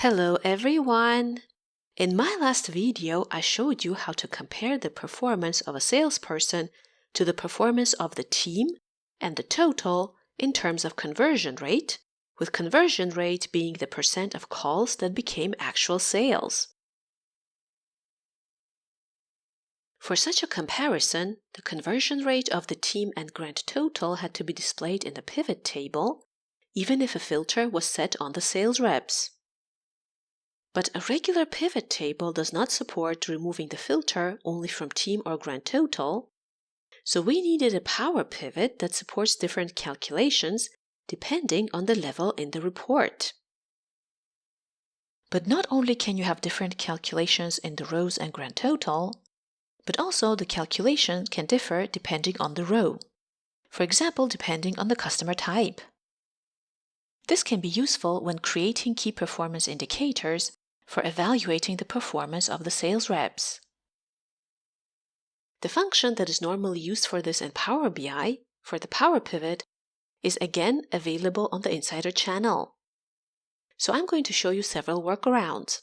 Hello everyone! In my last video, I showed you how to compare the performance of a salesperson to the performance of the team and the total in terms of conversion rate, with conversion rate being the percent of calls that became actual sales. For such a comparison, the conversion rate of the team and grand total had to be displayed in the pivot table, even if a filter was set on the sales reps. But a regular pivot table does not support removing the filter only from team or grand total, so we needed a power pivot that supports different calculations depending on the level in the report. But not only can you have different calculations in the rows and grand total, but also the calculation can differ depending on the row, for example, depending on the customer type. This can be useful when creating key performance indicators for evaluating the performance of the sales reps. The function that is normally used for this in Power BI, for the Power Pivot, is again available on the Insider channel. So I'm going to show you several workarounds.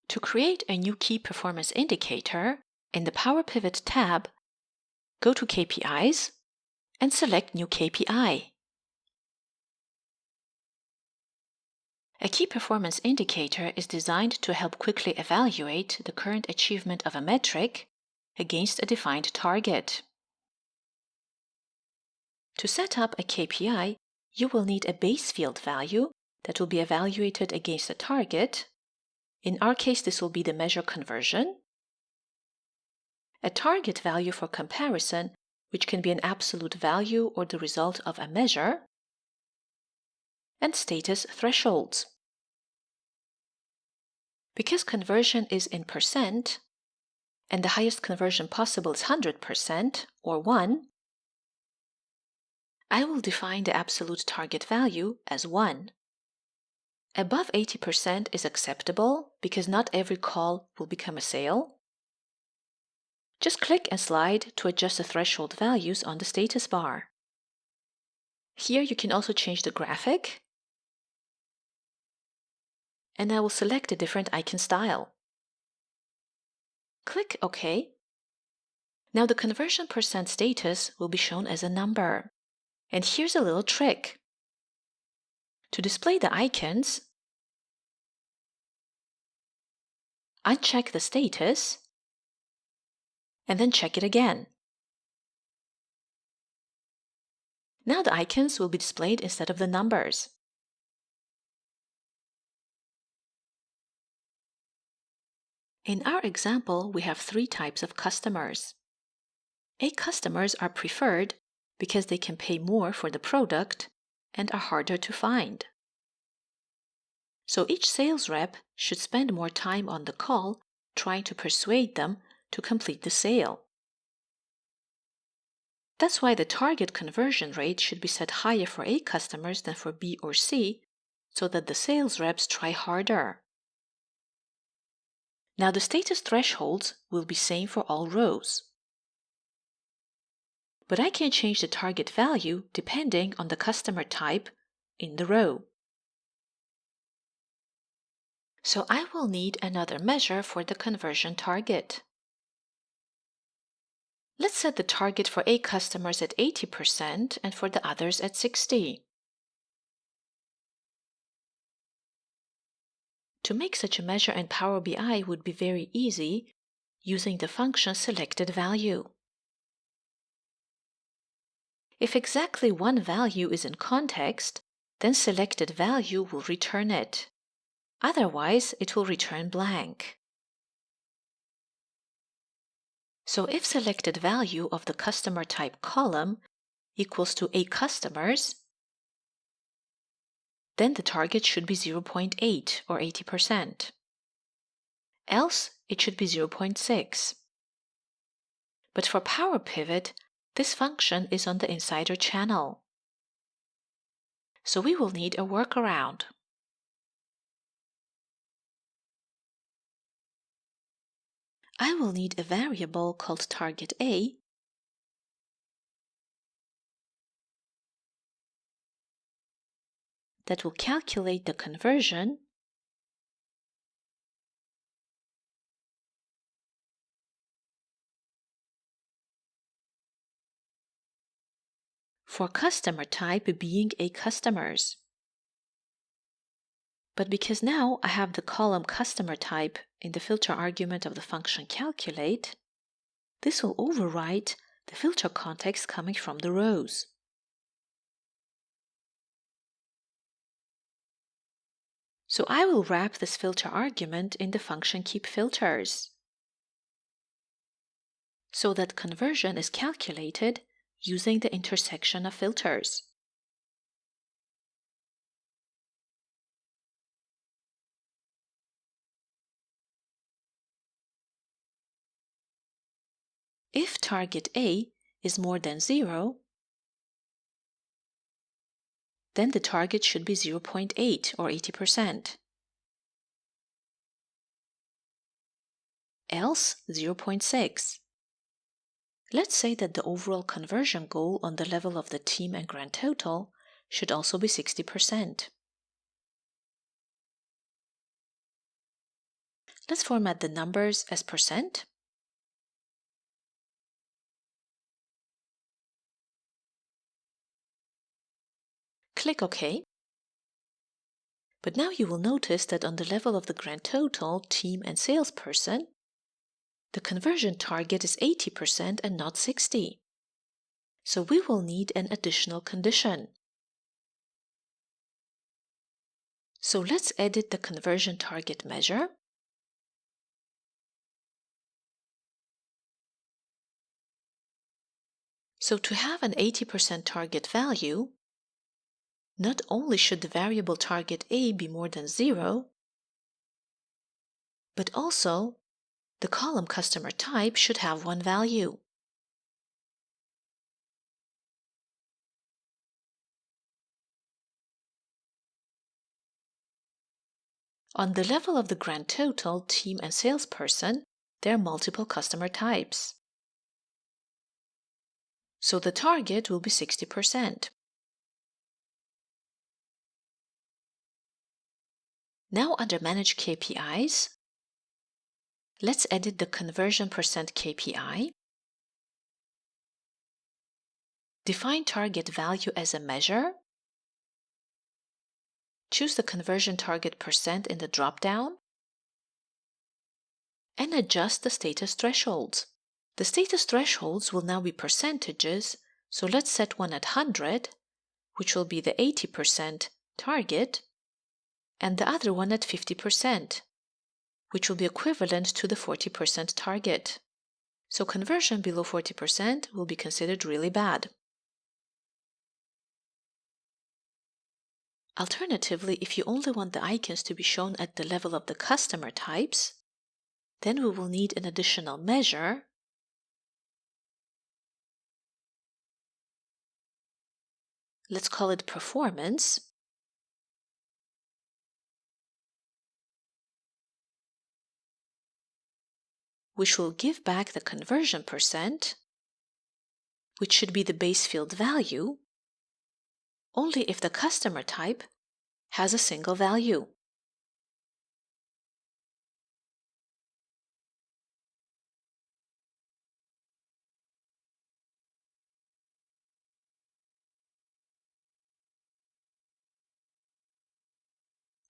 To create a new key performance indicator, in the Power Pivot tab, go to KPIs and select New KPI. A key performance indicator is designed to help quickly evaluate the current achievement of a metric against a defined target. To set up a KPI, you will need a base field value that will be evaluated against a target. In our case, this will be the measure conversion, a target value for comparison, which can be an absolute value or the result of a measure, and status thresholds. Because conversion is in percent, and the highest conversion possible is 100%, or 1, I will define the absolute target value as 1. Above 80% is acceptable because not every call will become a sale. Just click and slide to adjust the threshold values on the status bar. Here you can also change the graphic, and I will select a different icon style. Click OK. Now the conversion percent status will be shown as a number. And here's a little trick. To display the icons, uncheck the status, and then check it again. Now the icons will be displayed instead of the numbers. In our example, we have 3 types of customers. A customers are preferred because they can pay more for the product and are harder to find. So each sales rep should spend more time on the call trying to persuade them to complete the sale. That's why the target conversion rate should be set higher for A customers than for B or C, so that the sales reps try harder. Now the status thresholds will be same for all rows. But I can change the target value depending on the customer type in the row. So I will need another measure for the conversion target. Let's set the target for A customers at 80% and for the others at 60%. To make such a measure in Power BI would be very easy using the function SELECTEDVALUE. If exactly one value is in context, then SELECTEDVALUE will return it. Otherwise, it will return blank. So if SELECTEDVALUE of the customer type column equals to A customers, then the target should be 0.8 or 80%. Else, it should be 0.6. But for Power Pivot, this function is on the Insider channel. So we will need a workaround. I will need a variable called target A that will calculate the conversion for customer type being a customers. But because now I have the column customer type in the filter argument of the function calculate, this will overwrite the filter context coming from the rows. So I will wrap this filter argument in the function KEEPFILTERS so that conversion is calculated using the intersection of filters. If target A is more than 0, then the target should be 0.8 or 80%, else 0.6. Let's say that the overall conversion goal on the level of the team and grand total should also be 60%. Let's format the numbers as percent. Click OK. But now you will notice that on the level of the grand total, team and salesperson, the conversion target is 80% and not 60. So we will need an additional condition. So let's edit the conversion target measure. So to have an 80% target value, not only should the variable target A be more than 0, but also the column customer type should have one value. On the level of the grand total, team and salesperson, there are multiple customer types. So the target will be 60%. Now under Manage KPIs, let's edit the conversion percent KPI. Define target value as a measure. Choose the conversion target percent in the drop-down and adjust the status thresholds. The status thresholds will now be percentages, so let's set one at 100, which will be the 80% target, and the other one at 50%, which will be equivalent to the 40% target. So conversion below 40% will be considered really bad. Alternatively, if you only want the icons to be shown at the level of the customer types, then we will need an additional measure let's call it performance, which will give back the conversion percent, which should be the base field value, only if the customer type has a single value.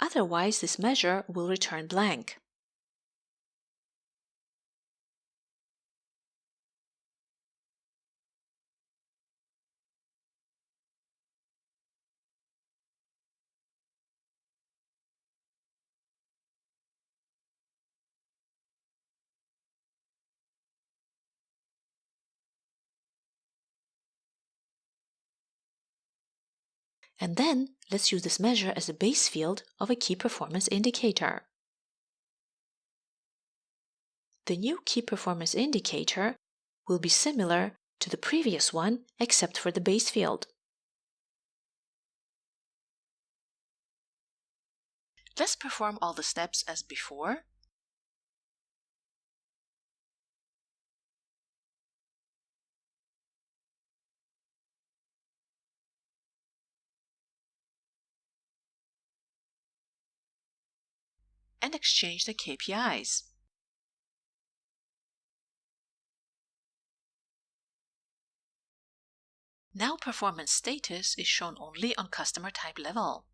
Otherwise, this measure will return blank. And then let's use this measure as a base field of a key performance indicator. The new key performance indicator will be similar to the previous one except for the base field. Let's perform all the steps as before. and exchange the KPIs. Now performance status is shown only on customer type level.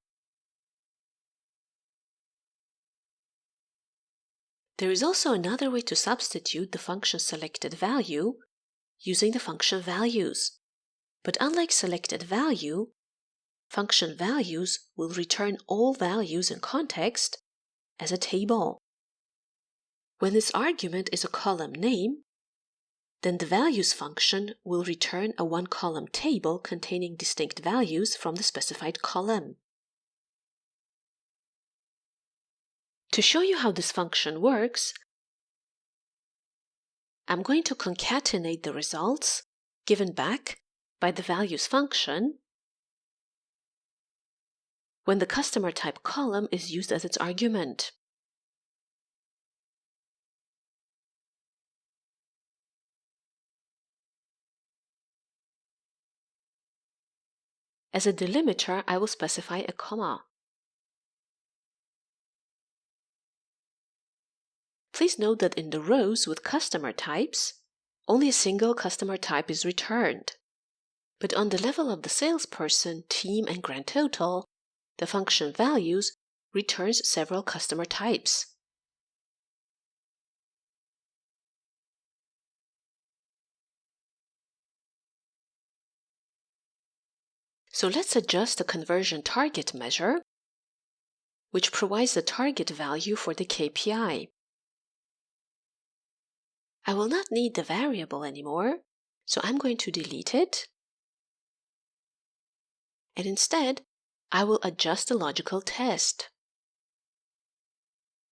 There is also another way to substitute the function SELECTEDVALUE using the function values. But unlike SELECTEDVALUE, function values will return all values in context as a table. When this argument is a column name, then the values function will return a one-column table containing distinct values from the specified column. To show you how this function works, I'm going to concatenate the results given back by the values function when the customer type column is used as its argument. As a delimiter, I will specify a comma. Please note that in the rows with customer types, only a single customer type is returned. But on the level of the salesperson, team, and grand total, the function values returns several customer types. So let's adjust the conversion target measure, which provides the target value for the KPI. I will not need the variable anymore, so I'm going to delete it. And instead, I will adjust the logical test.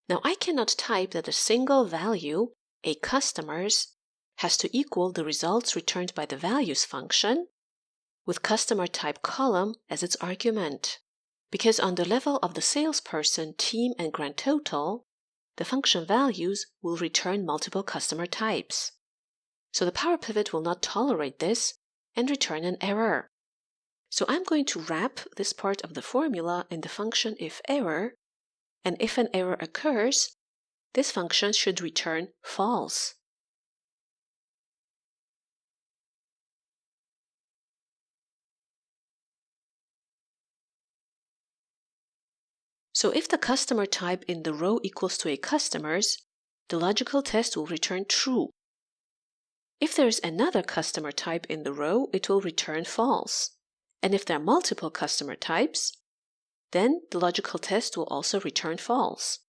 Now I cannot type that a single value, a customer's, has to equal the results returned by the values function with customer type column as its argument, because on the level of the salesperson, team, and grand total, the function values will return multiple customer types. So the Power Pivot will not tolerate this and return an error. So I'm going to wrap this part of the formula in the function IFERROR, and if an error occurs, this function should return false. So if the customer type in the row equals to a customer's, the logical test will return true. If there is another customer type in the row, it will return false. And if there are multiple customer types, then the logical test will also return false.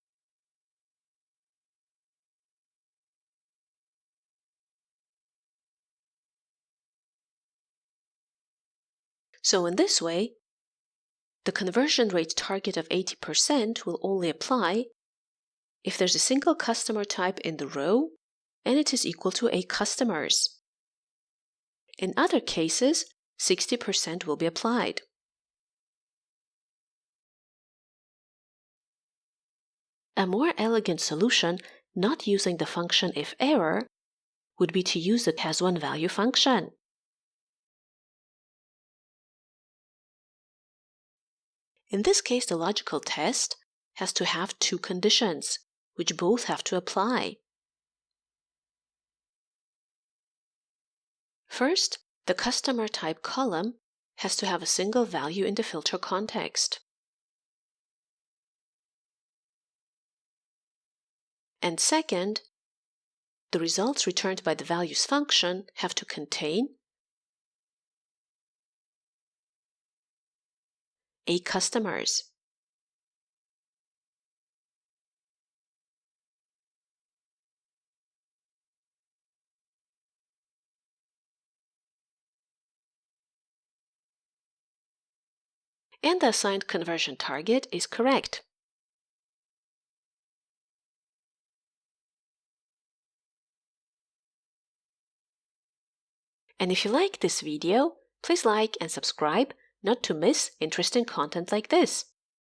So in this way, the conversion rate target of 80% will only apply if there's a single customer type in the row and it is equal to a customer's. In other cases, 60% will be applied. A more elegant solution, not using the function IFERROR, would be to use the HASONEVALUE function. In this case, the logical test has to have two conditions, which both have to apply. First, the customer type column has to have a single value in the filter context. And second, the results returned by the values function have to contain a customer's. And the assigned conversion target is correct. And if you like this video, please like and subscribe not to miss interesting content like this.